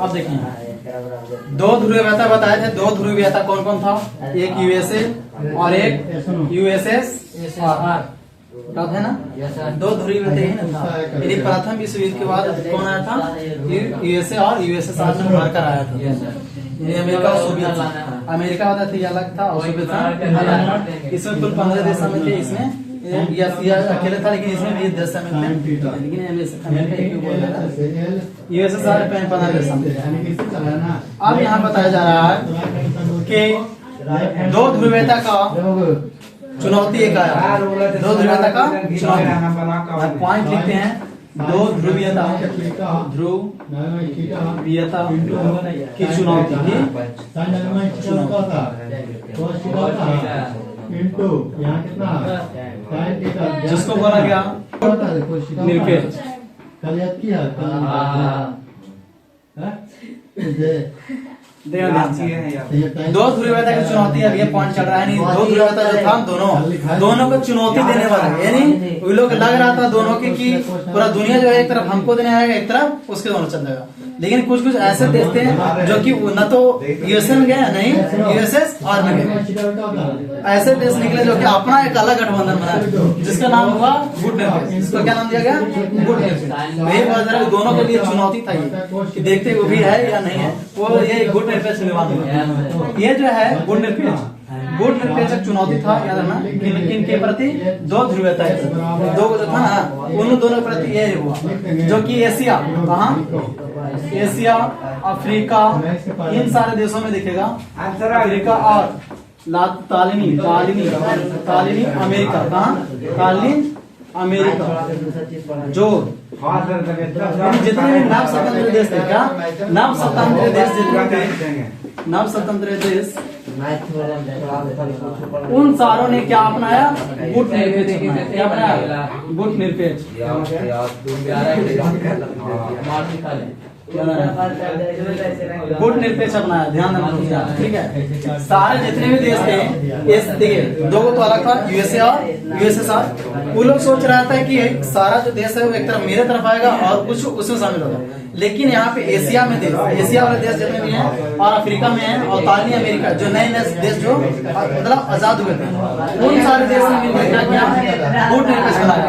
अब देखिए दो ध्रुवीयता बताए थे। दो ध्रुवीयता कौन कौन था? एक यूएसए और एक यूएसएसआर है ना। दो ध्रुवीयता ही ना था। यदि प्रथम विश्व युद्ध के बाद कौन आया था? यूएसए और यूएसएसआर में भर कर आया था। अमेरिका और सोवियत। अमेरिका होता था अलग था और सोवियत अलग। इसमें कुल 15 देश शामिल थे। इसमें या अकेले था, लेकिन इसमें भी 10 शामिल थे। लेकिन अमेरिका एक बोल रहा है, यूएसएसआर में 15 देश शामिल थे। अब यहाँ बताया जा रहा है कि दो ध्रुवीयता का चुनौती एक आया। दो ध्रुवीयता का चुनौती पॉइंट लिखते हैं। दो ध्रुवीयता की चुनौती यहाँ कितना जिसको बोला गया निरपेक्ष। दो ध्रुवीयता की चुनौती। अब ये पॉइंट चल रहा है। नहीं, दो ध्रुवीयता जो था दोनों को चुनौती देने वाला है। यानी वो लोग लग रहा था दोनों की कि पूरा दुनिया जो है एक तरफ हमको देने आएगा, एक तरफ उसके दोनों चल जाएगा। लेकिन कुछ कुछ ऐसे देश थे जो कि न तो यूएसए में गए नहीं यूएसएसआर में गए। ऐसे देश निकले जो कि अपना एक अलग गठबंधन बनाया, जिसका नाम हुआ गुट निरपेक्ष। इसको क्या नाम दिया गया? गुट निरपेक्ष। वही बात दोनों के लिए चुनौती था ये कि देखते वो भी है या नहीं है। वो ये गुट निरपेक्ष निर्माण हुआ। ये जो है गुट निरपेक्ष चुनौती था। याद रखना किन के प्रति? दो ध्रुवीयता दो जो था ना, उन दोनों के प्रति ये हुआ जो कि एशिया, कहाँ? एशिया, अफ्रीका, इन सारे देशों में दिखेगा। अफ्रीका और तालिनी अमेरिका, कहाँ? तालिनी अमेरिका जो जितने भी नव स्वतंत्र देश थे, क्या नव स्वतंत्र देश जितने थे, नव स्वतंत्र देश, उन सारों ने क्या अपनाया? गुट निरपेक्ष। क्या अपनाया? गुट निरपेक्ष। गुट निरपेक्ष अपनाया। ध्यान देना, ठीक है। सारे जितने भी देश थे, इस देखिए दो को तो अलग था, यूएसए और यूएसएसआर। वो लोग सोच रहा था कि सारा जो देश है वो एक तरफ मेरे तरफ आएगा और कुछ उसमें शामिल होगा। लेकिन यहाँ पे एशिया में देश, एशिया वाले देश जितने भी हैं और अफ्रीका में हैं और तालिनी अमेरिका जो नए नए देश जो मतलब आजाद हुए थे, उन सारे देश ने मिलकर क्या किया? गुट निरपेक्ष बनाया।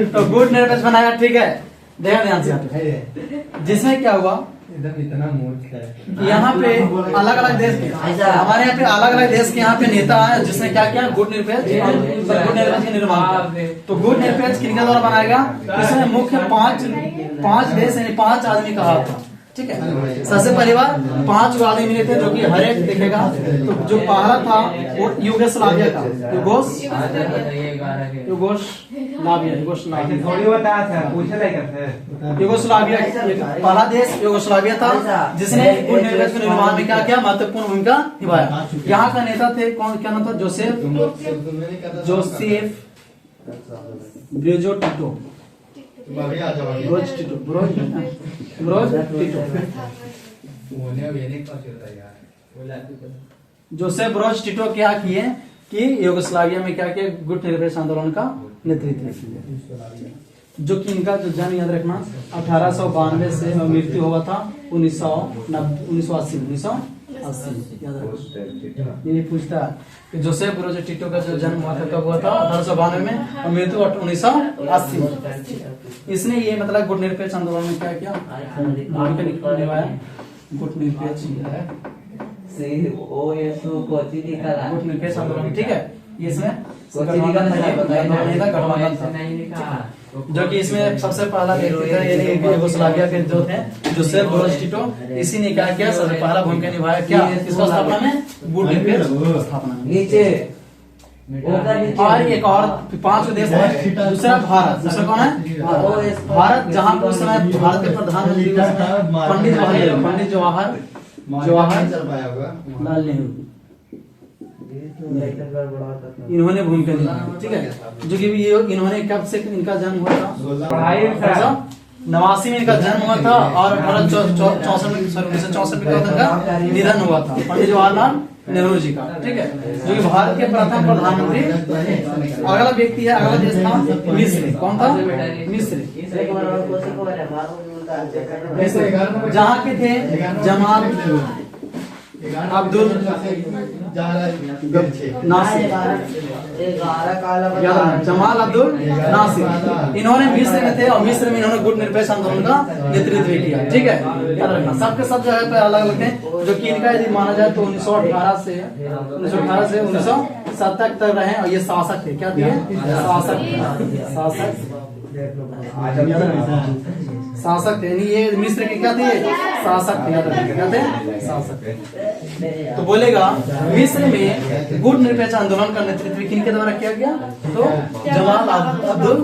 तो गुट निरपेक्ष बनाया, ठीक है। ध्यान से, जिसमें क्या हुआ? इतना मूर्ख है। यहाँ पे अलग अलग देश के, हमारे यहाँ पे अलग अलग देश के यहाँ पे नेता है जिसने क्या किया? गुट निरपेक्ष का निर्माण। तो गुट निरपेक्ष किनके द्वारा बनाया गया? इसमें मुख्य पांच देश यानी 5 आदमी का हाथ था, ठीक है। सबसे पहली बार 5 आदमी मिले थे जो कि हर एक देखेगा। तो जो पहला था वो यूगोस्लाविया का, यूगोस्लाविया पहला देश यूगोस्लाविया था जिसने गुट निरपेक्ष के निर्माण में क्या किया? महत्वपूर्ण भूमिका निभाया। यहाँ का नेता थे कौन? क्या नाम था? Joseph Broz Tito. Joseph Broz Tito क्या किए कि यूगोस्लाविया में क्या किया? गुट निरपेक्ष आंदोलन का नेतृत्व किया। जो कि इनका जो जन्म याद रखना 1892 से मृत्यु हुआ था 1980 याद रखना। ये पूछता है कि जोसेफ ब्रोज टिटो का जो जन्म हुआ था कब हुआ था? 1892 में और मृत्यु 1980। इसने ये मतलब गुट निरपेक्ष आंदोलन में क्या किया? भूमिका निभाया। गुट निरपेक्ष आंदोलन, ठीक है। इसमें जो कि इसमें सबसे पहला व्यक्ति था यूगोस्लाविया के जो थे जोसेफ ब्रोज टिटो। इसी ने क्या किया? सबसे पहला भूमिका निभाया। क्या? इसका स्थापना में गुट निरपेक्ष स्थापना नीचे। और एक और 5 देश है। दूसरा भारत। दूसरा कौन है? भारत, जहाँ पर उस समय भारत के प्रधानमंत्री पंडित जवाहरलाल नेहरू, इन्होंने भूमिका निभाई, ठीक है। जो कि इन्होंने कब से इनका जन्म हुआ था? 89 में इनका जन्म हुआ था और 1964 में इनका निधन हुआ था। पंडित जवाहरलाल नेहरू जी का, ठीक है, जो कि भारत के प्रथम प्रधानमंत्री। अगला व्यक्ति है, अगला देश था मिस्र। कौन था? मिस्र। जहाँ के थे जमाल अब्दुल नासिर, जमाल अब्दुल नासिर, इन्होंने मिस्र में थे और मिस्र में इन्होंने गुट निरपेक्ष आंदोलन का नेतृत्व किया, ठीक है, याद रखना। सबके सब जगह पे अलग अलग थे, जो कि इनका यदि माना जाए तो 1918 से 1970 तक रहे और ये शासक थे। क्या थे? शासक थे, ये मिस्र के क्या थे? शासक थे, याद रखिए क्या थे? शासक। तो बोलेगा मिस्र में गुट निरपेक्ष आंदोलन का नेतृत्व किनके द्वारा किया गया? तो जमाल अब्दुल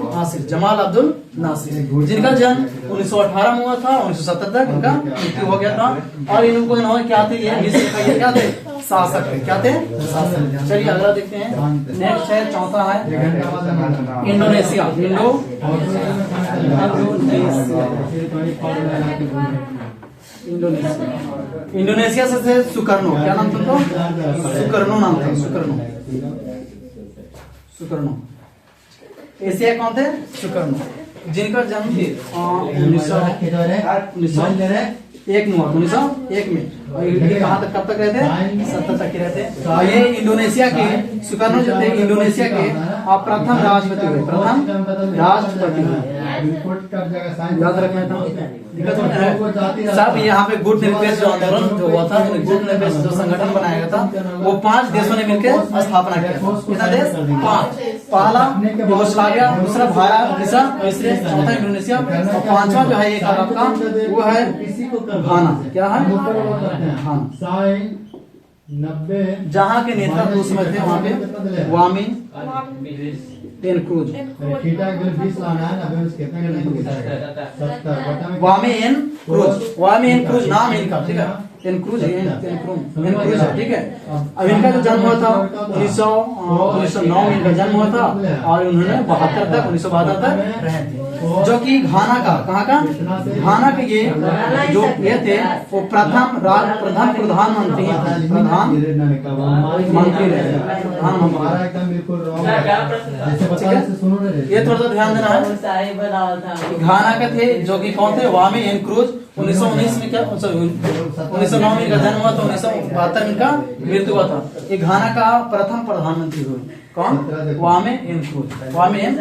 नासिर, जिनका जन्म 1918 में हुआ था, 1970 तक इनका मृत्यु हो गया था। और इन्होंने क्या थे? ये मिस्र का ये क्या थे? शासक थे। क्या थे? शासक। चलिए अगला देखते हैं। नेक्स्ट है, चौथा है इंडोनेशिया। इंडोनेशिया से सुकर्नो, क्या नाम था? तो सुकर्नो नाम था, सुकर्नो। एशिया कौन थे? सुकर्नो, जिनका जन्म 1901 में। और ये कहाँ तक, कब तक रहते? 70 तक रहते। और ये इंडोनेशिया के सुकर्नो जो थे, इंडोनेशिया के प्रथम राष्ट्रपति हुए, प्रथम राष्ट्रपति हुए। याद रखना था। सब यहाँ पे गुट निरपेक्ष जो आंदोलन जो हुआ था, गुट निरपेक्ष जो संगठन बनाया गया था, वो 5 देशों ने मिलकर स्थापना किया। कितना देश? 5। पहला यूगोस्लाविया, दूसरा भारत, तीसरा मिस्र, चौथा इंडोनेशिया और पांचवा जो है एक अरब का, वो है घाना। क्या है? घाना। जहाँ के नेता तो उसमें थे वहाँ पे वामी एन क्रूज, वामी एन क्रूज नाम है इनका, ठीक है, एन क्रूज है, ठीक है। अब इनका जो जन्म हुआ था 1909 में इनका जन्म हुआ था और उन्होंने 1972 तक रहे थे। जो कि घाना का, कहाँ का? घाना के ये जो ये थे वो प्रथम प्रधानमंत्री ये थोड़ा ध्यान देना है। घाना के थे जो कि कौन थे? वामी एन क्रूज। 1919 में क्या 1909 में इनका जन्म हुआ था, 1972 में इनका मृत्यु हुआ था। ये घाना का प्रथम प्रधानमंत्री हुए। कौन? वामे एन क्रूज। वामे एन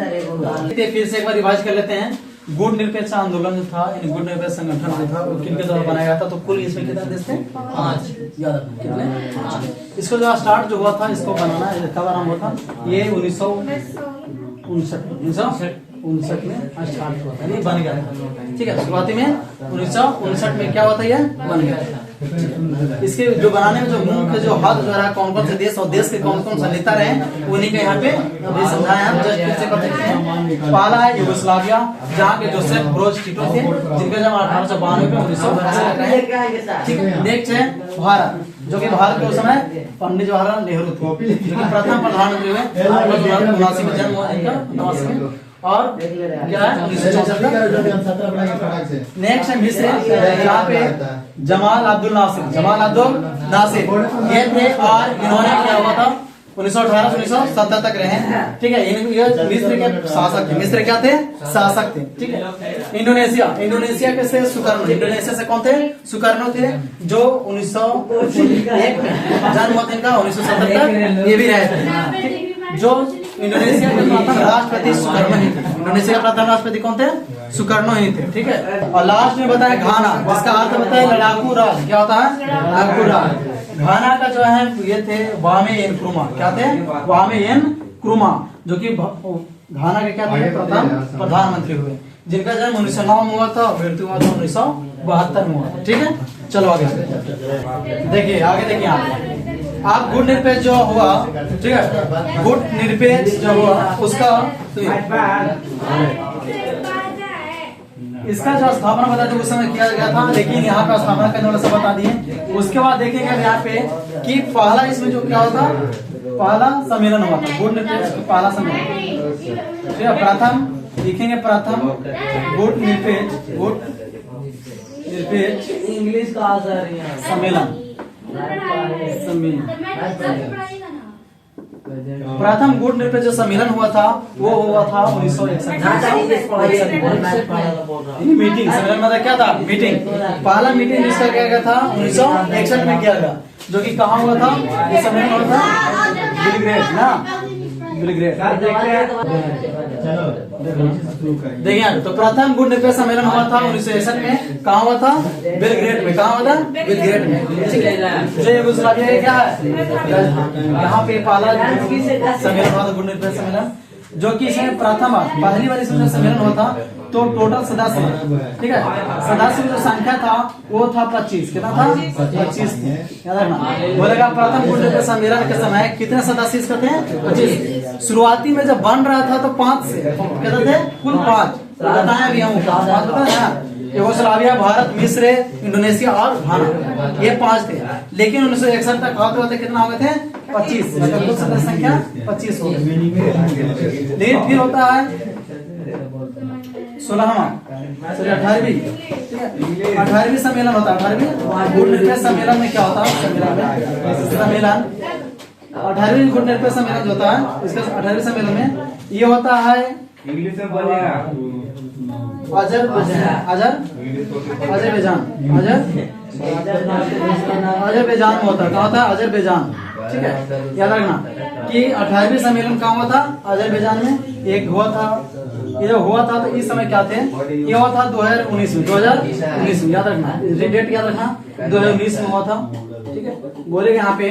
फिर से एक बार रिवाइज कर लेते हैं। गुट निरपेक्ष आंदोलन जो था, गुट निरपेक्ष संगठन जो था, वो किनके द्वारा बनाया गया था? तो कुल इसमें कितने देश थे? 5। याद रखना कितने? 5। इसको जो स्टार्ट जो हुआ था, इसको बनाना कब आरम्भ हुआ था? ये 1959 में स्टार्ट हुआ था, नहीं बन गया था, ठीक है। शुरुआती में 1959 में क्या हुआ था? ये बन गया था। इसके जो बनाने में जो मुख्य जो हाथ जो रहा, कौन कौन से देश और देश के कौन कौन सा नेता रहे, उन्हीं के यहाँ पे समझाया। पहला है यूगोस्लाविया, जहाँ के जोसेफ ब्रोज टिटो थे, जिनका जन्म 1892 में 1900। नेक्स्ट है भारत, जो कि भारत के उस समय पंडित जवाहरलाल नेहरू थे, जो कि प्रथम प्रधानमंत्री हुए। 1979 में जन्म हुआ इनका, 89 में। और क्या है? 1964। नेक्स्ट है मिस्र, यहाँ पे जमाल अब्दुल नासिर ये थे और इन्होंने क्या हुआ था? 1918 से 1970 तक रहे, ठीक है। ये मिस्र के शासक थे। मिस्र क्या थे? शासक थे, ठीक है। इंडोनेशिया के से सुकर्नो, इंडोनेशिया से कौन थे? सुकर्नो थे, जो 1901 में जन्म हुआ था इनका, 1970 तक ये भी रहे थे। जो इंडोनेशिया के प्रथम राष्ट्रपति सुकर्नो ही थे। इंडोनेशिया का प्रथम राष्ट्रपति कौन थे? सुकर्नो ही थे, ठीक है। और लास्ट में बताया घाना, जिसका अर्थ बताया लड़ाकू राज। क्या होता है? लड़ाकू राज। घाना का जो है ये थे वामे एन क्रुमा। क्या थे? वामे एन क्रुमा, जो कि घाना के क्या थे? प्रथम प्रधानमंत्री हुए, जिनका जन्म 1909 में हुआ था, मृत्यु हुआ था 1972 में हुआ था, ठीक है। चलो आगे देखिए, आप गुट निरपेक्ष जो हुआ, ठीक है, गुट निरपेक्ष जो हुआ उसका इसका जो स्थापना बता दी उस समय किया गया था, लेकिन यहाँ पे स्थापना करने वाला सब बता दिए। उसके बाद देखेंगे यहाँ पे कि पहला इसमें जो क्या होता, पहला सम्मेलन हुआ था गुट निरपेक्ष, पहला सम्मेलन, ठीक है। प्रथम लिखेंगे, प्रथम गुट निरपेक्ष इंग्लिश का सम्मेलन, प्रथम गुट निरपेक्ष जो सम्मेलन हुआ था वो हुआ था 1961 मीटिंग। सम्मेलन मतलब क्या था? मीटिंग। पहला मीटिंग जिसका किया गया था 1961 में किया गया, जो कि कहाँ हुआ था? ये सम्मेलन हुआ था बेलग्रेड ना, बेलग्रेड। देखिए तो प्रथम गुट निरपेक्ष सम्मेलन हुआ था 1961 में, कहाँ हुआ था? बेलग्रेड में। कहाँ हुआ था? बेलग्रेड में। जो यूगोस्लाविया क्या है, यहाँ पे पहला सम्मेलन हुआ था गुट निरपेक्ष सम्मेलन, जो कि इसमें प्रथम पहली बार इसमें सम्मेलन हुआ था। तो टोटल सदस्य, ठीक है, सदस्य की जो संख्या था वो था 25। कितना था? 25 थे। याद रखना बोलेगा प्रथम गुट निरपेक्ष सम्मेलन के समय कितने सदस्य इसके थे? 25। शुरुआती में जब बन रहा था तो 5 से कितने थे? कुल 5 बताया भी हम, 5 बताया ना। यूगोस्लाविया, भारत, मिस्र, इंडोनेशिया और भारत, ये 5 थे। लेकिन 1961 तक आते होते कितना हो गए थे? 25। मतलब कुल सदस्य संख्या 25 हो गई। लेकिन फिर होता है 16वां, 18वीं, ठीक है, 18वीं सम्मेलन होता है। 18वीं गुट निरपेक्ष सम्मेलन में क्या होता है? सम्मेलन 18वीं गुट निरपेक्ष सम्मेलन जो होता है, इसके 18वीं सम्मेलन में ये होता है इंग्लिश में बोलिएगा। अजरबैजान में होता है। कहाँ होता है? अजरबैजान, ठीक है। याद रखना कि 18वीं सम्मेलन कहाँ हुआ था? अजरबैजान में। एक हुआ था, ये जो हुआ था तो इस समय क्या थे? ये हुआ था 2019 में। 2019 में याद रखना, डेट याद रखना, 2019 में हुआ था, ठीक है। बोलेगे यहाँ पे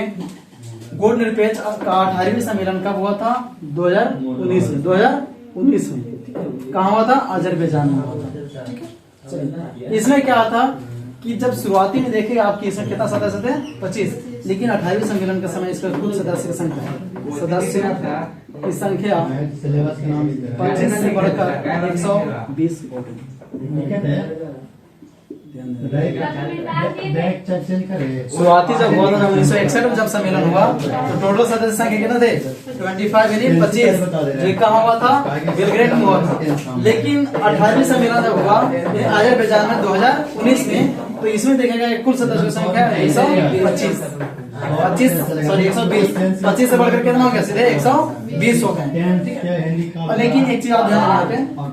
गुट निरपेक्ष का 18वीं सम्मेलन कब हुआ था? 2019 में। 2019 में कहाँ हुआ था? अजरबैजान में हुआ था, ठीक है। चलिए, इसमें क्या था कि जब शुरुआती में देखेगा आपकी इसमें कितना सदस्य थे? 25। लेकिन 18वीं सम्मेलन के समय इसका कुल सदस्य की संख्या की संख्या 25 से बढ़कर 120 हो गई। शुरुआती जब हुआ था 1961 में जब सम्मेलन हुआ तो टोटल सदस्य संख्या कितने थे? 25 यानी 25। जो कहाँ हुआ था? बेलग्रेड में हुआ था। लेकिन 18वीं सम्मेलन जब हुआ अजरबैजान में 2019 में, तो इसमें देखेगा कुल सदस्य की संख्या 125 से बढ़कर कितना हो गया? सीधे 120 हो गए। लेकिन एक चीज आप ध्यान रखना,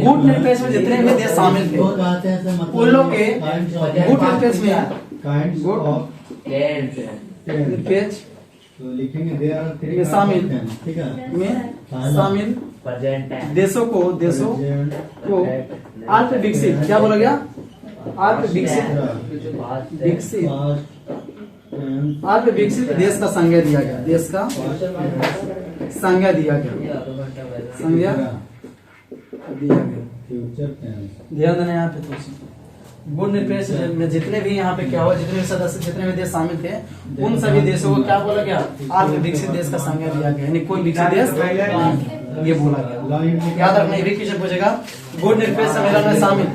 गुट निरपेक्ष में जितने भी देश शामिल थे उन लोग के गुट निरपेक्ष में निरपेक्ष में शामिल देशों को अल्प विकसित, क्या बोला गया? अल्प विकसित देश का संज्ञा दिया गया। देश का संज्ञा दिया गया। ध्यान देना यहाँ पे तो गुट निरपेक्ष में जितने भी यहाँ पे क्या हुआ, जितने भी सदस्य, जितने भी देश शामिल थे उन सभी देशों को क्या बोला गया? अल्प विकसित देश का संज्ञा दिया गया, यानी कोई विकसित देश ये बोला गया। याद रखना, ये भी क्वेश्चन पूछेगा। गुट निरपेक्ष सम्मेलन में शामिल,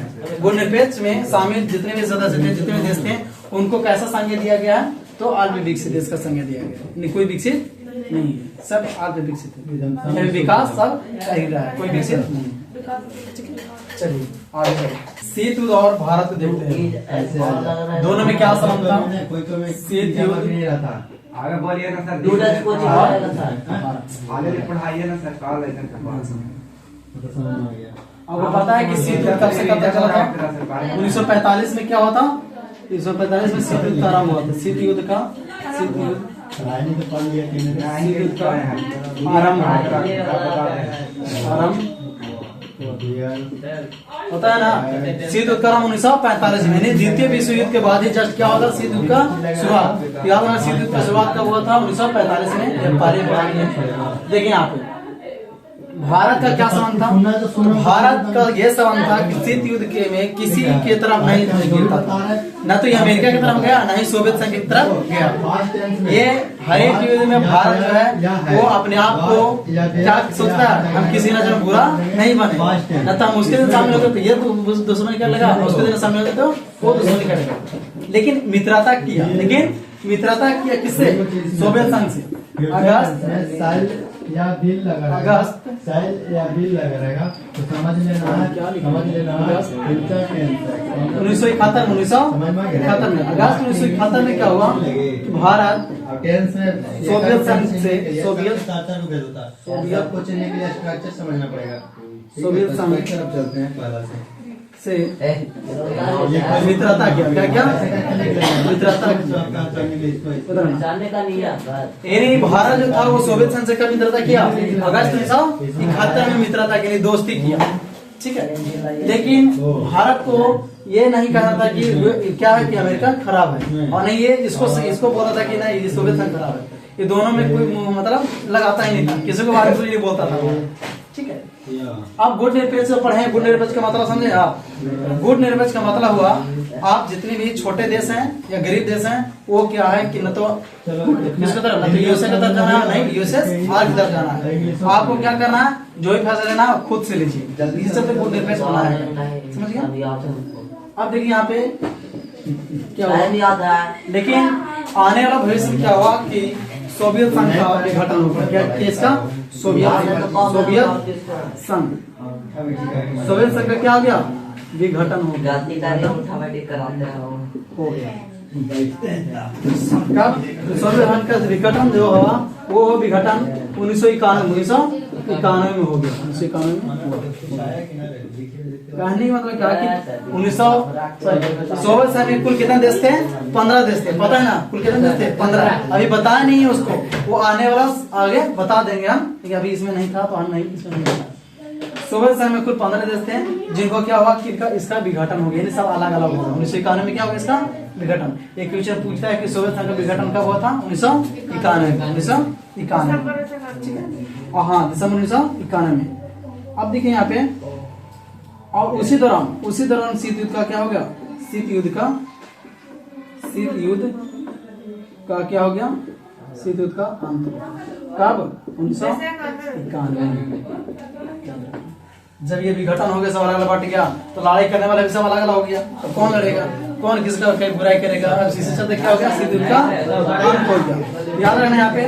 गुट निरपेक्ष में शामिल जितने भी सदस्य थे, जितने भी देश थे, उनको कैसा संज्ञा दिया गया? तो अल्प विकसित देश का संज्ञा दिया गया, यानी कोई विकसित नहीं है, सब अल्प विकसित है। विकास सब सही रहा है, कोई विकसित नहीं। चलिए आगे शीत युद्ध और भारत देखते हैं, दोनों में क्या संबंध था? शीत युद्ध आगे बोलिए ना सर। आगे पढ़ाइए ना सर। आपको पता है कि शीत युद्ध कब से कब तक चला था? 1945 में क्या हुआ था? 1945 में शीत युद्ध आरंभ हुआ था। शीत युद्ध का आरंभ होता है ना। शीत युद्ध का 1945 में, द्वितीय विश्व युद्ध के बाद ही जस्ट क्या होता? शीत युद्ध का शुरुआत। याद रखना, शीत युद्ध का शुरुआत कब हुआ था? 1945 में। देखिए यहाँ पे भारत का क्या संबंध था? भारत का यह संबंध था कि शीत युद्ध के में किसी के तरफ नहीं गिरता था, न तो ये अमेरिका की तरफ गया, न ही सोवियत संघ की तरफ गया। ये हर एक युद्ध में भारत जो है वो अपने आप को क्या सोचता है? हम किसी ना जन बुरा नहीं बने, न तो हम उसके दिन सामने होते तो ये दुश्मन क्या लगा, उसके दिन सामने होते तो वो दुश्मनी करेगा। लेकिन मित्रता किया, किससे? सोवियत संघ से। अगस्त या बिल लगा रहेगा, अगस्त साल या बिल लगा रहेगा तो समझ लेना है, क्या लिखा? समझ लेना है अगस्त। फ्यूचर टेंस 1971 में 1971 में अगस्त 1971 में क्या हुआ कि भारत अब टेंस में सोवियत संघ से सोवियत स्ट्रक्चर को होता है, सोवियत को चलने के लिए स्ट्रक्चर समझना पड़ेगा। सोवियत संघ की तरफ चलते हैं पहला से मित्रता क्या मित्रता जानने का नहीं आता। यानी भारत जो था वो सोवियत संघ से कब मित्रता किया? अगस्त 1971 में मित्रता के लिए दोस्ती किया, ठीक है। लेकिन भारत को ये नहीं कहना था कि क्या है कि अमेरिका खराब है, और नहीं ये इसको बोला था कि नहीं ये सोवियत संघ खराब है। ये दोनों में कोई मतलब लगाता ही नहीं था, किसी को बात नहीं बोलता था, ठीक है। आप गुड निरपेक्ष पढ़े, गुड निरपेक्ष का मतलब समझे आप? गुड निरपेक्ष का मतलब हुआ आप जितने भी छोटे देश हैं या गरीब देश हैं वो क्या है कि न तो किसकी तरफ, न तो यूएसए की तरफ जाना है, नहीं यूएसएसआर की तरफ जाना है। आपको क्या करना है, जो भी फैसला लेना है खुद से लीजिए, जल्दी से तो गुड निरपेक्ष होना है, समझ गया? अब देखिए यहाँ पे क्या हुआ, लेकिन आने वाला भविष्य में क्या हुआ कि सोवियत संघ का विघटन होगा। क्या इसका सोवियत संघ सोवियत संघ का क्या हो गया? विघटन हो गया। कब सोवियत संघ का विघटन जो हुआ वो विघटन 1991 में हो गया। 1991 में कहने का मतलब क्या कि 1900 सोवियत संघ में कुल कितने देश थे? 15 देश थे, पता है ना? कुल कितने देश थे? 15। अभी बताया नहीं है उसको, वो आने वाला आगे बता देंगे हम, लेकिन अभी इसमें नहीं था तो हम नहीं इसमें नहीं था। सोवियत संघ में कुल 15 देश थे जिनको क्या हुआ कि इसका विघटन हो गया, सब अलग अलग हो गया। 1991 में क्या हुआ इसका विघटन। एक क्वेश्चन पूछता है कि सोवियत संघ का विघटन कब हुआ था? 1991 ठीक है, हाँ दिसंबर 1991 में। अब देखिए यहाँ पे, और उसी दौरान शीत युद्ध का क्या हो गया? शीत युद्ध का क्या हो गया? शीत युद्ध का अंत कब? 1991 में। जब ये विघटन हो गया, सब अलग अलग बट गया, तो लड़ाई करने वाला भी सब अलग अलग हो गया। तो कौन लड़ेगा, कौन किसका बुराई करेगा? इसी चलते क्या हो गया? शीत युद्ध का अंत हो गया। याद रखना यहाँ पे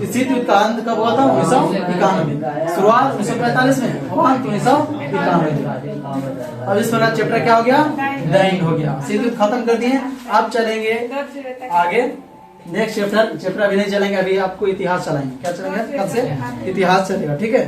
शीत युद्ध का अंत कब हुआ था? 1991। शुरुआत 1945 में, अंत 1991। अब इस वाला चैप्टर क्या हो गया? द एंड हो गया। शीत युद्ध खत्म कर दिए। अब चलेंगे आगे नेक्स्ट चैप्टर अभी नहीं चलेंगे, अभी आपको इतिहास चलाएंगे। क्या चलेंगे? कल से इतिहास चलेगा, ठीक है।